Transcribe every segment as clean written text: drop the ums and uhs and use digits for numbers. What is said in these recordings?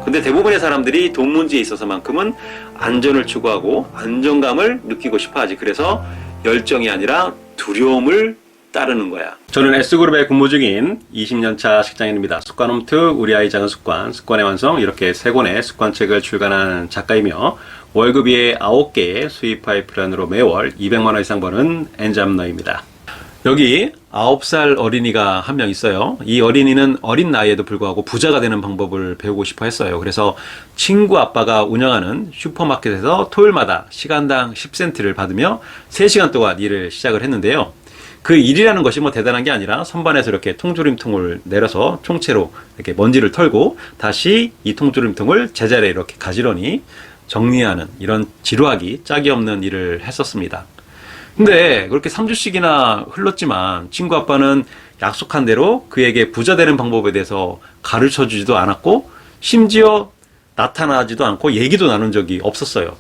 근데 대부분의 사람들이 돈 문제에 있어서만큼은 안전을 추구하고 안정감을 느끼고 싶어 하지. 그래서 열정이 아니라 두려움을 따르는 거야. 저는 S그룹에 근무 중인 20년차 직장인입니다. 습관 홈트, 우리 아이 작은 습관, 습관의 완성, 이렇게 3권의 습관책을 출간한 작가이며 월급이 9개의 수입 파이프라인으로 매월 200만원 이상 버는 엔잡너입니다. 여기 9살 어린이가 한 명 있어요. 이 어린이는 어린 나이에도 불구하고 부자가 되는 방법을 배우고 싶어 했어요. 그래서 친구 아빠가 운영하는 슈퍼마켓에서 토요일마다 시간당 10센트를 받으며 3시간 동안 일을 시작을 했는데요. 그 일이라는 것이 뭐 대단한 게 아니라 선반에서 이렇게 통조림통을 내려서 총채로 이렇게 먼지를 털고 다시 이 통조림통을 제자리에 이렇게 가지런히 정리하는 이런 지루하기 짝이 없는 일을 했었습니다. 근데 그렇게 3주씩이나 흘렀지만 친구 아빠는 약속한 대로 그에게 부자 되는 방법에 대해서 가르쳐 주지도 않았고 심지어 나타나지도 않고 얘기도 나눈 적이 없었어요.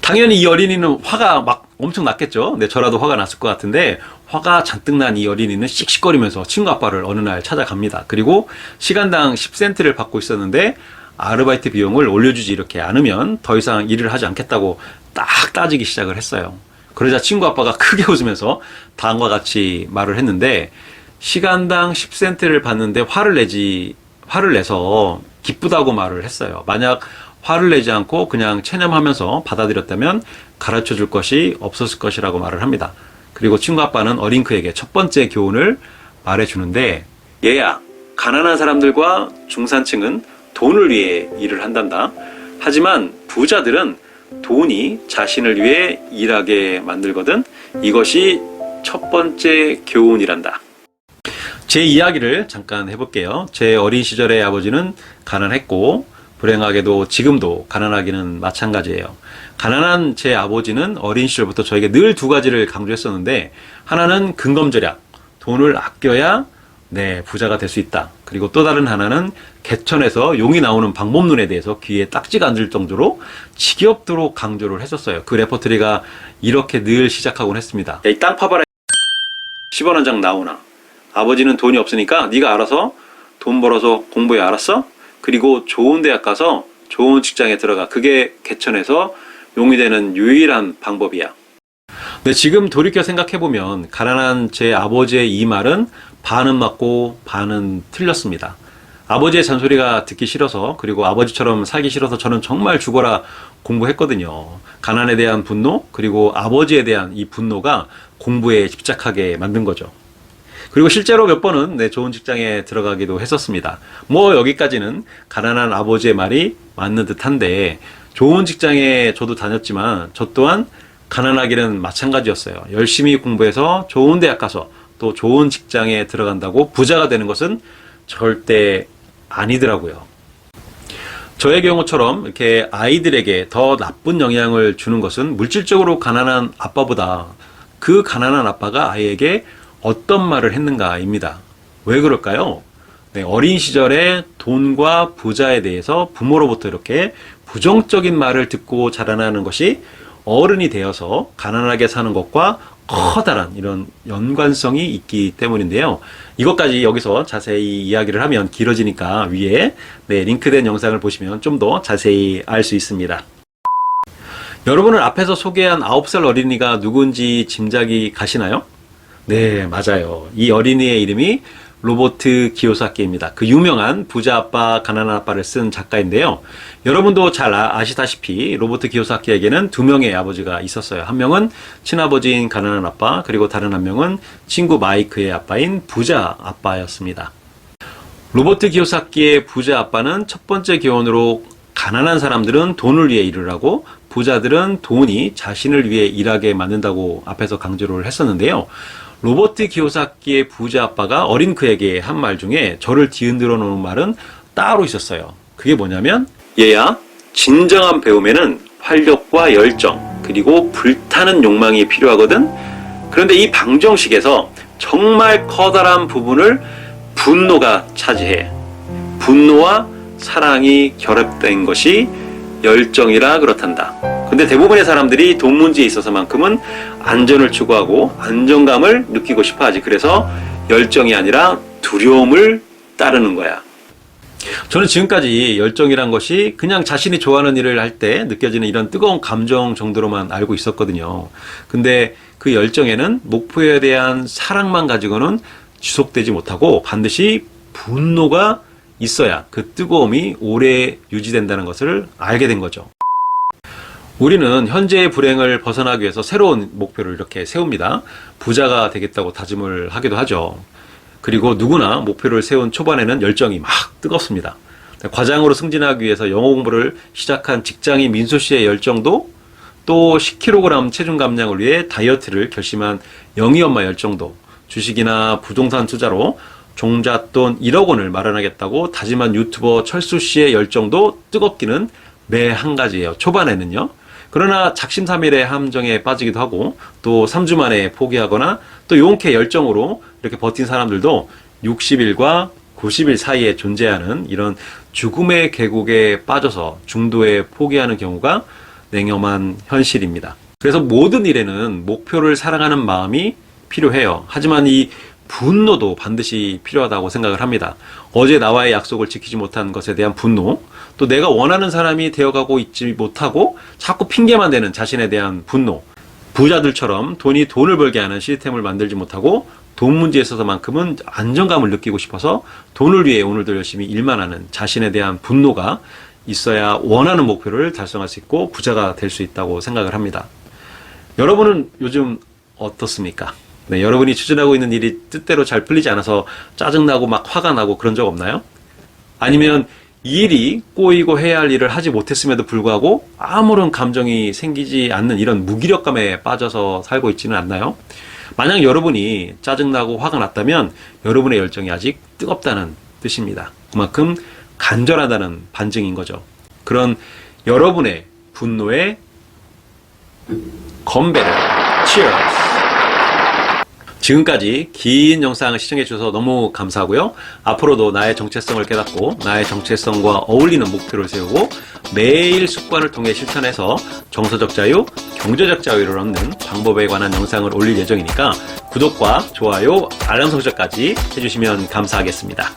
당연히 이 어린이는 화가 막 엄청 났겠죠. 근데 저라도 화가 났을 것 같은데 화가 잔뜩 난 이 어린이는 씩씩거리면서 친구 아빠를 어느 날 찾아갑니다. 그리고 시간당 10센트를 받고 있었는데 아르바이트 비용을 올려주지 이렇게 않으면 더 이상 일을 하지 않겠다고 딱 따지기 시작을 했어요. 그러자 친구 아빠가 크게 웃으면서 다음과 같이 말을 했는데 시간당 10센트를 받는데 화를 내서 기쁘다고 말을 했어요. 만약 화를 내지 않고 그냥 체념하면서 받아들였다면 가르쳐 줄 것이 없었을 것이라고 말을 합니다. 그리고 친구 아빠는 어린 그에게 첫 번째 교훈을 말해주는데 얘야, 가난한 사람들과 중산층은 돈을 위해 일을 한단다. 하지만 부자들은 돈이 자신을 위해 일하게 만들거든. 이것이 첫 번째 교훈이란다. 제 이야기를 잠깐 해볼게요. 제 어린 시절의 아버지는 가난했고 불행하게도 지금도 가난하기는 마찬가지예요. 가난한 제 아버지는 어린 시절부터 저에게 늘 2가지를 강조했었는데 하나는 근검절약, 돈을 아껴야 부자가 될 수 있다. 그리고 또 다른 하나는 개천에서 용이 나오는 방법론에 대해서 귀에 딱지가 앉을 정도로 지겹도록 강조를 했었어요. 그 레퍼토리가 이렇게 늘 시작하곤 했습니다. 야, 이 땅 파봐라. 10원 한 장 나오나. 아버지는 돈이 없으니까 네가 알아서 돈 벌어서 공부해, 알았어? 그리고 좋은 대학 가서 좋은 직장에 들어가. 그게 개천에서 용이 되는 유일한 방법이야. 근데 지금 돌이켜 생각해보면 가난한 제 아버지의 이 말은 반은 맞고 반은 틀렸습니다. 아버지의 잔소리가 듣기 싫어서 그리고 아버지처럼 살기 싫어서 저는 정말 죽어라 공부했거든요. 가난에 대한 분노 그리고 아버지에 대한 이 분노가 공부에 집착하게 만든 거죠. 그리고 실제로 몇 번은 좋은 직장에 들어가기도 했었습니다. 뭐 여기까지는 가난한 아버지의 말이 맞는 듯한데 좋은 직장에 저도 다녔지만 저 또한 가난하기는 마찬가지였어요. 열심히 공부해서 좋은 대학 가서 또 좋은 직장에 들어간다고 부자가 되는 것은 절대 아니더라고요. 저의 경우처럼 이렇게 아이들에게 더 나쁜 영향을 주는 것은 물질적으로 가난한 아빠보다 그 가난한 아빠가 아이에게 어떤 말을 했는가입니다. 왜 그럴까요? 어린 시절에 돈과 부자에 대해서 부모로부터 이렇게 부정적인 말을 듣고 자라나는 것이 어른이 되어서 가난하게 사는 것과 커다란 이런 연관성이 있기 때문인데요. 이것까지 여기서 자세히 이야기를 하면 길어지니까 위에 링크된 영상을 보시면 좀 더 자세히 알 수 있습니다. 여러분은 앞에서 소개한 9살 어린이가 누군지 짐작이 가시나요? 네, 맞아요. 이 어린이의 이름이 로버트 기요사키입니다. 그 유명한 부자 아빠, 가난한 아빠를 쓴 작가인데요. 여러분도 잘 아시다시피 로버트 기요사키에게는 2명의 아버지가 있었어요. 한 명은 친아버지인 가난한 아빠, 그리고 다른 한 명은 친구 마이크의 아빠인 부자 아빠였습니다. 로버트 기요사키의 부자 아빠는 첫 번째 교훈으로 가난한 사람들은 돈을 위해 일을 하고 부자들은 돈이 자신을 위해 일하게 만든다고 앞에서 강조를 했었는데요. 로버트 기요사키의 부자 아빠가 어린 그에게 한 말 중에 저를 뒤흔들어 놓은 말은 따로 있었어요. 그게 뭐냐면 얘야, 진정한 배움에는 활력과 열정 그리고 불타는 욕망이 필요하거든. 그런데 이 방정식에서 정말 커다란 부분을 분노가 차지해. 분노와 사랑이 결합된 것이 열정이라 그렇단다. 근데 대부분의 사람들이 돈 문제에 있어서만큼은 안전을 추구하고 안정감을 느끼고 싶어 하지. 그래서 열정이 아니라 두려움을 따르는 거야. 저는 지금까지 열정이란 것이 그냥 자신이 좋아하는 일을 할 때 느껴지는 이런 뜨거운 감정 정도로만 알고 있었거든요. 근데 그 열정에는 목표에 대한 사랑만 가지고는 지속되지 못하고 반드시 분노가 있어야 그 뜨거움이 오래 유지된다는 것을 알게 된 거죠. 우리는 현재의 불행을 벗어나기 위해서 새로운 목표를 이렇게 세웁니다. 부자가 되겠다고 다짐을 하기도 하죠. 그리고 누구나 목표를 세운 초반에는 열정이 막 뜨겁습니다. 과장으로 승진하기 위해서 영어 공부를 시작한 직장인 민수 씨의 열정도, 또 10kg 체중 감량을 위해 다이어트를 결심한 영희 엄마 열정도, 주식이나 부동산 투자로 종잣돈 1억 원을 마련하겠다고 다짐한 유튜버 철수 씨의 열정도 뜨겁기는 매 한 가지예요. 초반에는요. 그러나 작심삼일의 함정에 빠지기도 하고 또 3주 만에 포기하거나 또 용케 열정으로 이렇게 버틴 사람들도 60일과 90일 사이에 존재하는 이런 죽음의 계곡에 빠져서 중도에 포기하는 경우가 냉엄한 현실입니다. 그래서 모든 일에는 목표를 사랑하는 마음이 필요해요. 하지만 이 분노도 반드시 필요하다고 생각을 합니다. 어제 나와의 약속을 지키지 못한 것에 대한 분노, 또 내가 원하는 사람이 되어가고 있지 못하고 자꾸 핑계만 대는 자신에 대한 분노, 부자들처럼 돈이 돈을 벌게 하는 시스템을 만들지 못하고 돈 문제에 있어서만큼은 안정감을 느끼고 싶어서 돈을 위해 오늘도 열심히 일만 하는 자신에 대한 분노가 있어야 원하는 목표를 달성할 수 있고 부자가 될 수 있다고 생각을 합니다. 여러분은 요즘 어떻습니까? 네, 여러분이 추진하고 있는 일이 뜻대로 잘 풀리지 않아서 짜증나고 막 화가 나고 그런 적 없나요? 아니면 이 일이 꼬이고 해야 할 일을 하지 못했음에도 불구하고 아무런 감정이 생기지 않는 이런 무기력감에 빠져서 살고 있지는 않나요? 만약 여러분이 짜증나고 화가 났다면 여러분의 열정이 아직 뜨겁다는 뜻입니다. 그만큼 간절하다는 반증인 거죠. 그런 여러분의 분노에 건배를 Cheers! 지금까지 긴 영상을 시청해 주셔서 너무 감사하고요. 앞으로도 나의 정체성을 깨닫고 나의 정체성과 어울리는 목표를 세우고 매일 습관을 통해 실천해서 정서적 자유, 경제적 자유를 얻는 방법에 관한 영상을 올릴 예정이니까 구독과 좋아요, 알람 설정까지 해주시면 감사하겠습니다.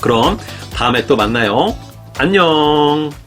그럼 다음에 또 만나요. 안녕.